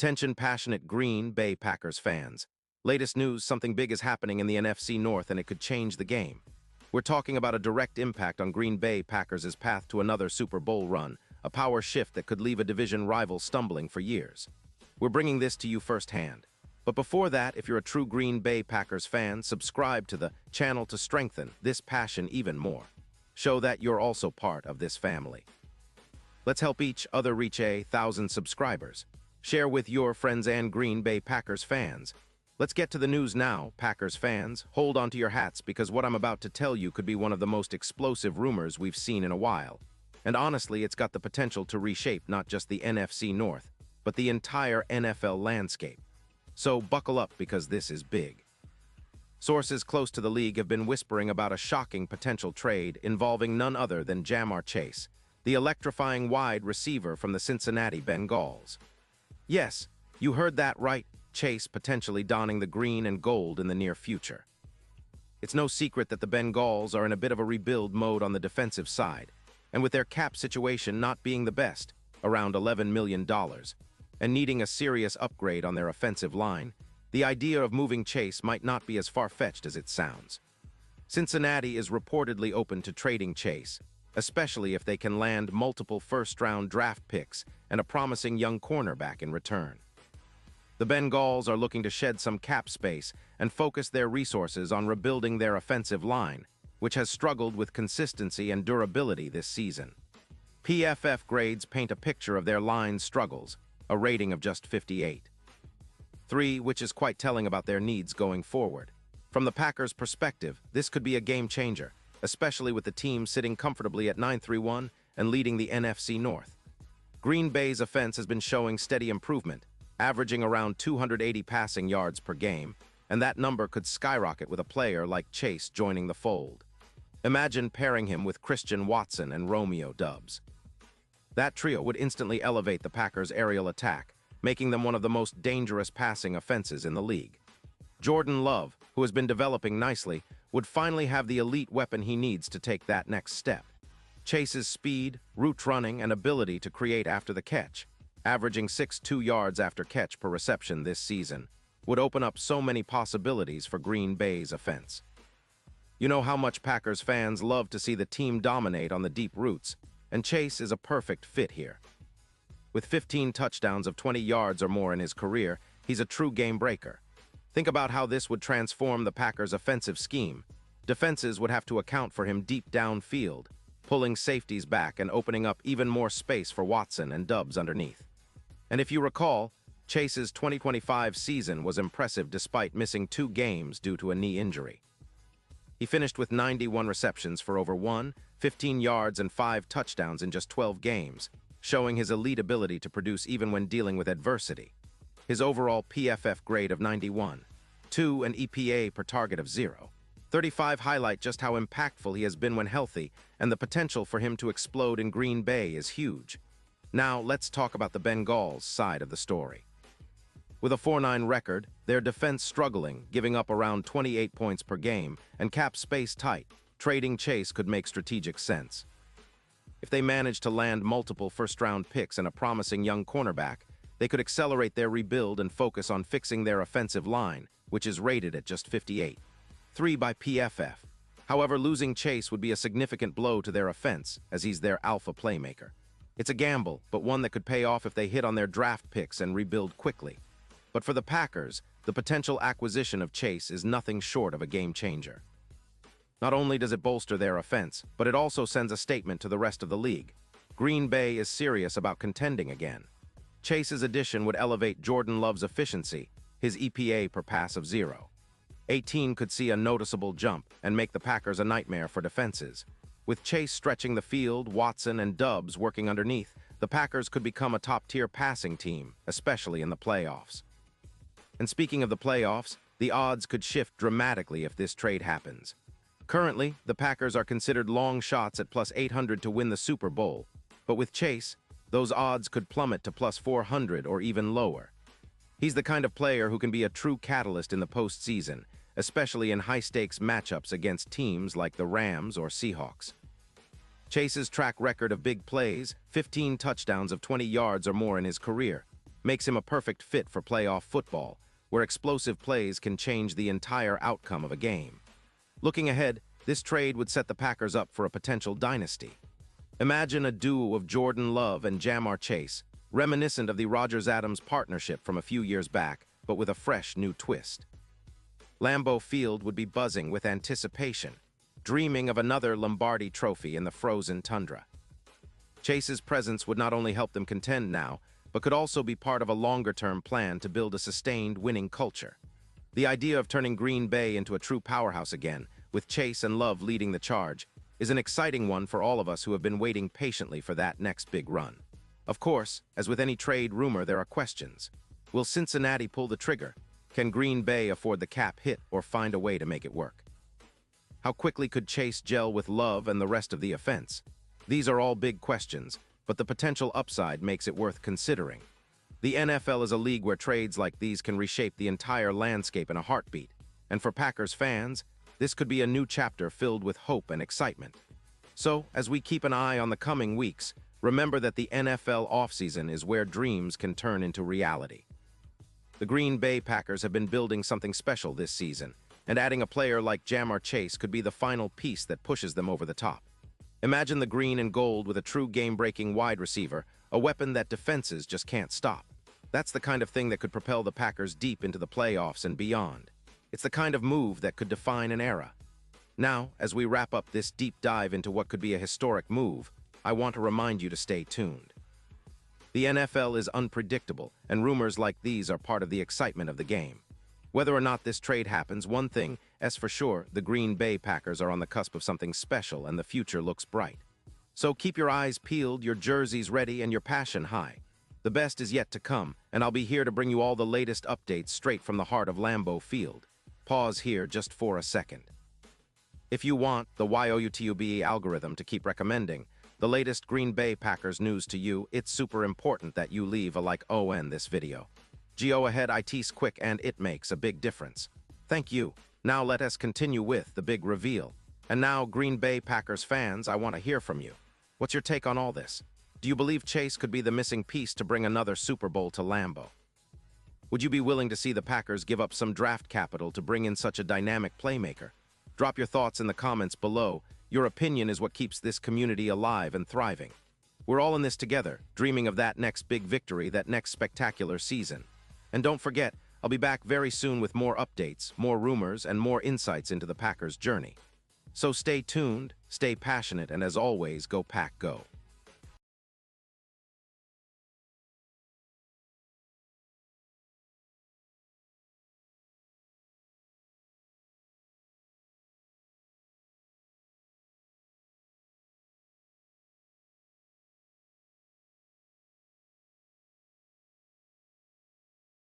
Attention passionate Green Bay Packers fans. Latest news, something big is happening in the NFC North and it could change the game. We're talking about a direct impact on Green Bay Packers' path to another Super Bowl run, a power shift that could leave a division rival stumbling for years. We're bringing this to you firsthand. But before that, if you're a true Green Bay Packers fan, subscribe to the channel to strengthen this passion even more. Show that you're also part of this family. Let's help each other reach 1,000 subscribers. Share with your friends and Green Bay Packers fans. Let's get to the news now, Packers fans. Hold on to your hats because what I'm about to tell you could be one of the most explosive rumors we've seen in a while. And honestly, it's got the potential to reshape not just the NFC North, but the entire NFL landscape. So buckle up because this is big. Sources close to the league have been whispering about a shocking potential trade involving none other than Ja'Marr Chase, the electrifying wide receiver from the Cincinnati Bengals. Yes, you heard that right, Chase potentially donning the green and gold in the near future. It's no secret that the Bengals are in a bit of a rebuild mode on the defensive side, and with their cap situation not being the best, around $11 million, and needing a serious upgrade on their offensive line, the idea of moving Chase might not be as far-fetched as it sounds. Cincinnati is reportedly open to trading Chase, especially if they can land multiple first-round draft picks and a promising young cornerback in return. The Bengals are looking to shed some cap space and focus their resources on rebuilding their offensive line, which has struggled with consistency and durability this season. PFF grades paint a picture of their line's struggles, a rating of just 58.3, which is quite telling about their needs going forward. From the Packers' perspective, this could be a game changer, especially with the team sitting comfortably at 9-3-1 and leading the NFC North. Green Bay's offense has been showing steady improvement, averaging around 280 passing yards per game, and that number could skyrocket with a player like Chase joining the fold. Imagine pairing him with Christian Watson and Romeo Doubs. That trio would instantly elevate the Packers' aerial attack, making them one of the most dangerous passing offenses in the league. Jordan Love, who has been developing nicely, would finally have the elite weapon he needs to take that next step. Chase's speed, route running, and ability to create after the catch, averaging 6.2 yards after catch per reception this season, would open up so many possibilities for Green Bay's offense. You know how much Packers fans love to see the team dominate on the deep routes, and Chase is a perfect fit here. With 15 touchdowns of 20 yards or more in his career, he's a true game breaker. Think about how this would transform the Packers' offensive scheme. Defenses would have to account for him deep downfield, pulling safeties back and opening up even more space for Watson and Doubs underneath. And if you recall, Chase's 2025 season was impressive despite missing 2 games due to a knee injury. He finished with 91 receptions for over 15 yards and 5 touchdowns in just 12 games, showing his elite ability to produce even when dealing with adversity. His overall PFF grade of 91.2 and EPA per target of 0.35 highlight just how impactful he has been when healthy, and the potential for him to explode in Green Bay is huge. Now, let's talk about the Bengals' side of the story. With a 4-9 record, their defense struggling, giving up around 28 points per game, and cap space tight, trading Chase could make strategic sense. If they manage to land multiple first-round picks and a promising young cornerback, they could accelerate their rebuild and focus on fixing their offensive line, which is rated at just 58.3 by PFF. However, losing Chase would be a significant blow to their offense, as he's their alpha playmaker. It's a gamble, but one that could pay off if they hit on their draft picks and rebuild quickly. But for the Packers, the potential acquisition of Chase is nothing short of a game changer. Not only does it bolster their offense, but it also sends a statement to the rest of the league. Green Bay is serious about contending again. Chase's addition would elevate Jordan Love's efficiency, his EPA per pass of 0.18 could see a noticeable jump and make the Packers a nightmare for defenses. With Chase stretching the field, Watson and Doubs working underneath, the Packers could become a top-tier passing team, especially in the playoffs. And speaking of the playoffs, the odds could shift dramatically if this trade happens. Currently, the Packers are considered long shots at plus 800 to win the Super Bowl, but with Chase, those odds could plummet to plus 400 or even lower. He's the kind of player who can be a true catalyst in the postseason, especially in high-stakes matchups against teams like the Rams or Seahawks. Chase's track record of big plays, 15 touchdowns of 20 yards or more in his career, makes him a perfect fit for playoff football, where explosive plays can change the entire outcome of a game. Looking ahead, this trade would set the Packers up for a potential dynasty. Imagine a duo of Jordan Love and Jamar Chase, reminiscent of the Rodgers-Adams partnership from a few years back, but with a fresh new twist. Lambeau Field would be buzzing with anticipation, dreaming of another Lombardi trophy in the frozen tundra. Chase's presence would not only help them contend now, but could also be part of a longer-term plan to build a sustained winning culture. The idea of turning Green Bay into a true powerhouse again, with Chase and Love leading the charge, is an exciting one for all of us who have been waiting patiently for that next big run. Of course, as with any trade rumor, there are questions. Will Cincinnati pull the trigger? Can Green Bay afford the cap hit or find a way to make it work? How quickly could Chase gel with Love and the rest of the offense? These are all big questions, but the potential upside makes it worth considering. The NFL is a league where trades like these can reshape the entire landscape in a heartbeat, and for Packers fans, this could be a new chapter filled with hope and excitement. So, as we keep an eye on the coming weeks, remember that the NFL offseason is where dreams can turn into reality. The Green Bay Packers have been building something special this season, and adding a player like Jamar Chase could be the final piece that pushes them over the top. Imagine the green and gold with a true game-breaking wide receiver, a weapon that defenses just can't stop. That's the kind of thing that could propel the Packers deep into the playoffs and beyond. It's the kind of move that could define an era. Now, as we wrap up this deep dive into what could be a historic move, I want to remind you to stay tuned. The NFL is unpredictable, and rumors like these are part of the excitement of the game. Whether or not this trade happens, one thing is for sure, the Green Bay Packers are on the cusp of something special and the future looks bright. So keep your eyes peeled, your jerseys ready, and your passion high. The best is yet to come, and I'll be here to bring you all the latest updates straight from the heart of Lambeau Field. Pause here just for a second. If you want the YouTube algorithm to keep recommending the latest Green Bay Packers news to you, it's super important that you leave a like on this video. Go ahead, it's quick and it makes a big difference. Thank you. Now let us continue with the big reveal. And now, Green Bay Packers fans, I want to hear from you. What's your take on all this? Do you believe Chase could be the missing piece to bring another Super Bowl to Lambeau? Would you be willing to see the Packers give up some draft capital to bring in such a dynamic playmaker? Drop your thoughts in the comments below. Your opinion is what keeps this community alive and thriving. We're all in this together, dreaming of that next big victory, that next spectacular season. And don't forget, I'll be back very soon with more updates, more rumors, and more insights into the Packers' journey. So stay tuned, stay passionate, and as always, go Pack Go.